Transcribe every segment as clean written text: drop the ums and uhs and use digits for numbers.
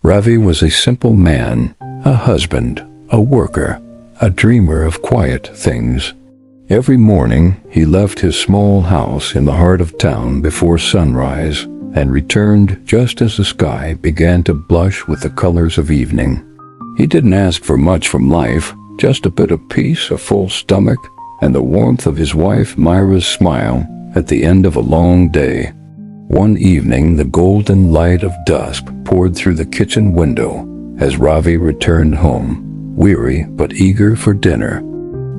Ravi was a simple man, a husband, a worker, a dreamer of quiet things. Every morning, he left his small house in the heart of town before sunrise and returned just as the sky began to blush with the colors of evening. He didn't ask for much from life, just a bit of peace, a full stomach, and the warmth of his wife Myra's smile at the end of a long day. One evening, the golden light of dusk poured through the kitchen window as Ravi returned home, weary but eager for dinner.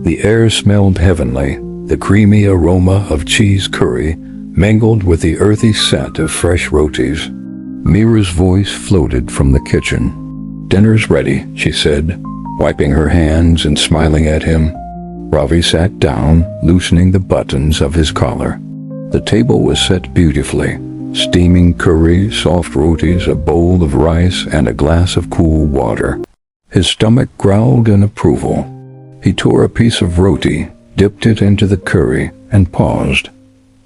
The air smelled heavenly, the creamy aroma of cheese curry mingled with the earthy scent of fresh rotis. Mira's voice floated from the kitchen. "Dinner's ready," she said, wiping her hands and smiling at him. Ravi sat down, loosening the buttons of his collar. The table was set beautifully. Steaming curry, soft rotis, a bowl of rice, and a glass of cool water. His stomach growled in approval. He tore a piece of roti, dipped it into the curry, and paused.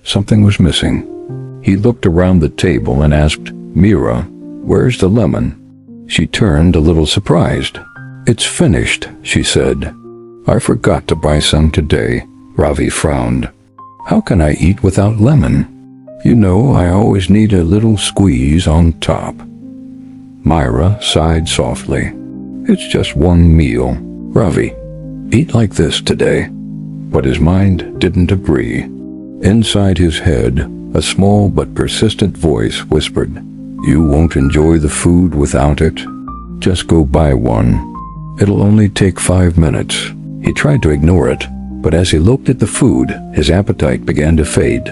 Something was missing. He looked around the table and asked, "Mira, where's the lemon?" She turned a little surprised. "It's finished," she said. "I forgot to buy some today." Ravi frowned. "How can I eat without lemon? You know, I always need a little squeeze on top." Myra sighed softly. "It's just one meal. Ravi, eat like this today." But his mind didn't agree. Inside his head, a small but persistent voice whispered, "You won't enjoy the food without it. Just go buy one. It'll only take 5 minutes." He tried to ignore it, but as he looked at the food, his appetite began to fade.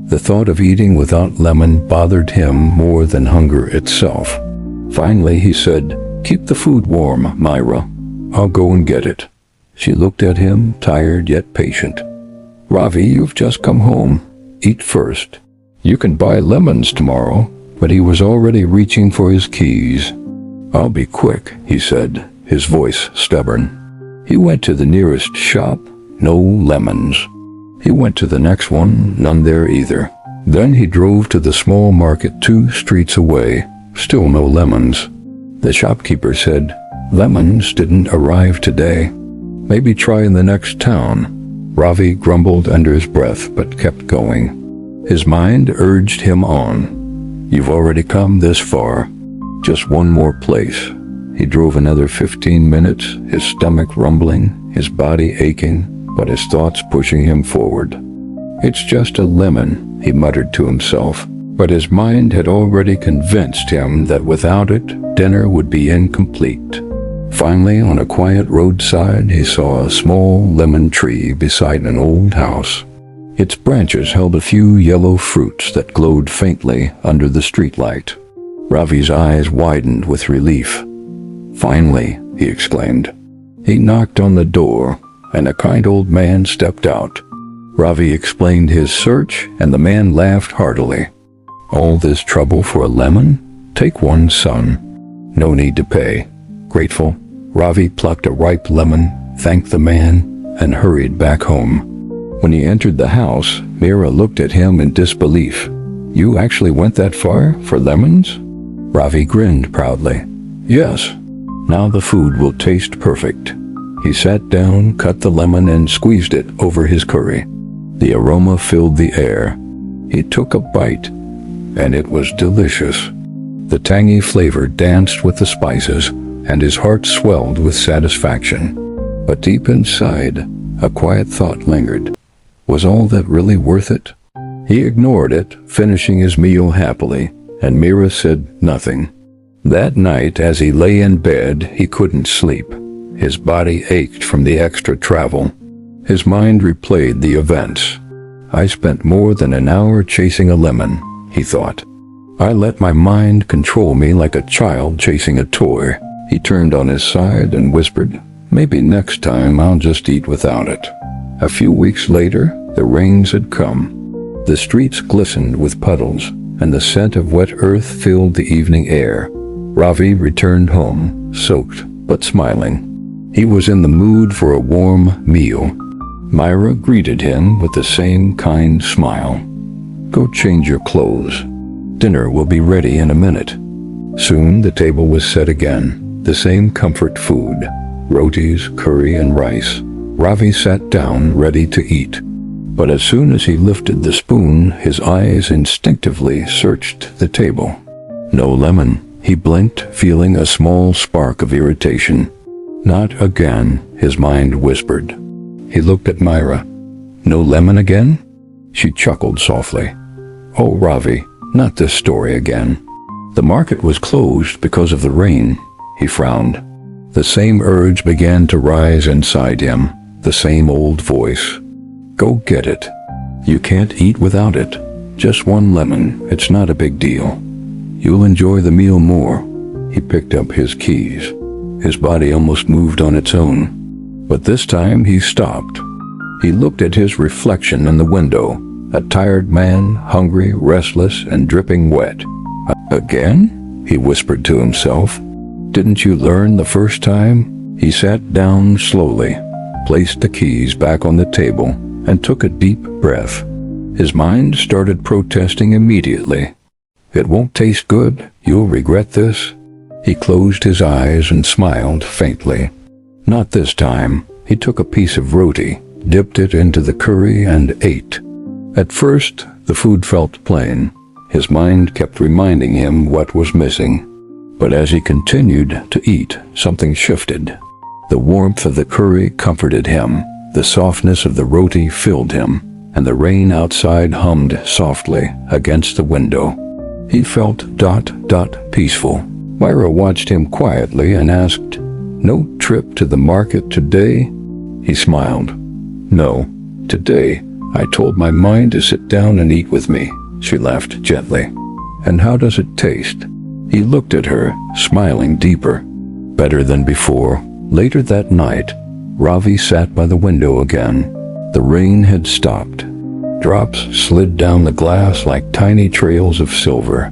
The thought of eating without lemon bothered him more than hunger itself. Finally, he said, "Keep the food warm, Myra. I'll go and get it." She looked at him, tired yet patient. "Ravi, you've just come home. Eat first. You can buy lemons tomorrow." But he was already reaching for his keys. "I'll be quick," he said, his voice stubborn. He went to the nearest shop. No lemons. He went to the next one, none there either. Then he drove to the small market 2 streets away. Still no lemons. The shopkeeper said, "Lemons didn't arrive today. Maybe try in the next town." Ravi grumbled under his breath but kept going. His mind urged him on. "You've already come this far. Just one more place." He drove another 15 minutes, his stomach rumbling, his body aching, but his thoughts pushing him forward. "It's just a lemon," he muttered to himself, but his mind had already convinced him that without it, dinner would be incomplete. Finally, on a quiet roadside, he saw a small lemon tree beside an old house. Its branches held a few yellow fruits that glowed faintly under the streetlight. Ravi's eyes widened with relief. "Finally," he exclaimed. He knocked on the door, and a kind old man stepped out. Ravi explained his search, and the man laughed heartily. "All this trouble for a lemon? Take one, son. No need to pay." Grateful, Ravi plucked a ripe lemon, thanked the man, and hurried back home. When he entered the house, Mira looked at him in disbelief. "You actually went that far for lemons?" Ravi grinned proudly. "Yes. Now the food will taste perfect." He sat down, cut the lemon, and squeezed it over his curry. The aroma filled the air. He took a bite, and it was delicious. The tangy flavor danced with the spices, and his heart swelled with satisfaction. But deep inside, a quiet thought lingered. Was all that really worth it? He ignored it, finishing his meal happily, and Mira said nothing. That night, as he lay in bed, he couldn't sleep. His body ached from the extra travel. His mind replayed the events. "I spent more than an hour chasing a lemon," he thought. "I let my mind control me like a child chasing a toy." He turned on his side and whispered, "Maybe next time I'll just eat without it." A few weeks later, the rains had come. The streets glistened with puddles, and the scent of wet earth filled the evening air. Ravi returned home, soaked but smiling. He was in the mood for a warm meal. Myra greeted him with the same kind smile. "Go change your clothes. Dinner will be ready in a minute." Soon the table was set again, the same comfort food, rotis, curry, and rice. Ravi sat down, ready to eat. But as soon as he lifted the spoon, his eyes instinctively searched the table. No lemon. He blinked, feeling a small spark of irritation. Not again, his mind whispered. He looked at Myra. No lemon again? She chuckled softly. Oh, Ravi, not this story again. The market was closed because of the rain. He frowned. The same urge began to rise inside him, the same old voice. Go get it. You can't eat without it. Just one lemon, it's not a big deal. You'll enjoy the meal more. He picked up his keys. His body almost moved on its own. But this time he stopped. He looked at his reflection in the window, a tired man, hungry, restless, and dripping wet. Again? He whispered to himself. Didn't you learn the first time? He sat down slowly, placed the keys back on the table, and took a deep breath. His mind started protesting immediately. It won't taste good. You'll regret this. He closed his eyes and smiled faintly. Not this time. He took a piece of roti, dipped it into the curry, and ate. At first, the food felt plain. His mind kept reminding him what was missing. But as he continued to eat, something shifted. The warmth of the curry comforted him. The softness of the roti filled him, and the rain outside hummed softly against the window. He felt peaceful. Myra watched him quietly and asked, No trip to the market today? He smiled. No, today I told my mind to sit down and eat with me. She laughed gently. And how does it taste? He looked at her, smiling deeper. Better than before. Later that night, Ravi sat by the window again. The rain had stopped. Drops slid down the glass like tiny trails of silver.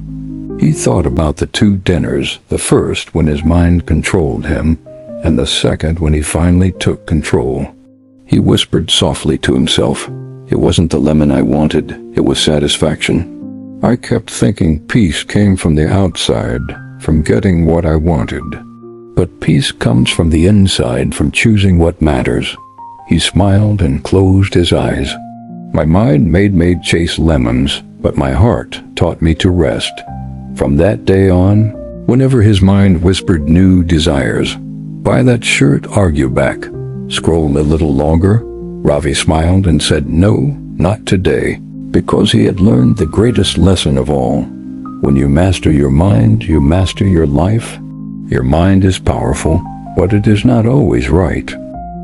He thought about the two dinners, the first when his mind controlled him, and the second when he finally took control. He whispered softly to himself, It wasn't the lemon I wanted, it was satisfaction. I kept thinking peace came from the outside, from getting what I wanted. But peace comes from the inside, from choosing what matters. He smiled and closed his eyes. My mind made me chase lemons, but my heart taught me to rest. From that day on, whenever his mind whispered new desires, buy that shirt, argue back, scroll a little longer, Ravi smiled and said no, not today, because he had learned the greatest lesson of all. When you master your mind, you master your life. Your mind is powerful, but it is not always right.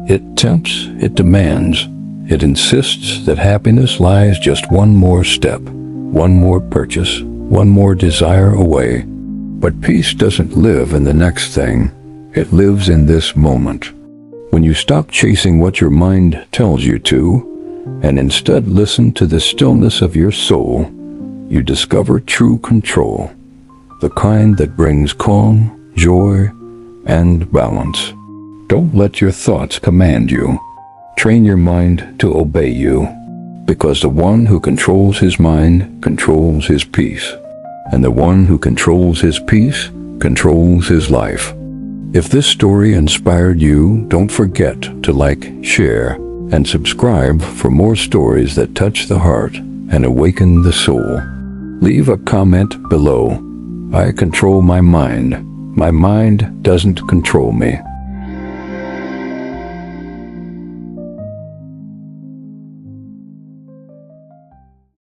It tempts, it demands. It insists that happiness lies just one more step, one more purchase, one more desire away. But peace doesn't live in the next thing. It lives in this moment. When you stop chasing what your mind tells you to, and instead listen to the stillness of your soul, you discover true control, the kind that brings calm, joy, and balance. Don't let your thoughts command you. Train your mind to obey you, because the one who controls his mind controls his peace, and the one who controls his peace controls his life. If this story inspired you, don't forget to like, share, and subscribe for more stories that touch the heart and awaken the soul. Leave a comment below. I control my mind. My mind doesn't control me.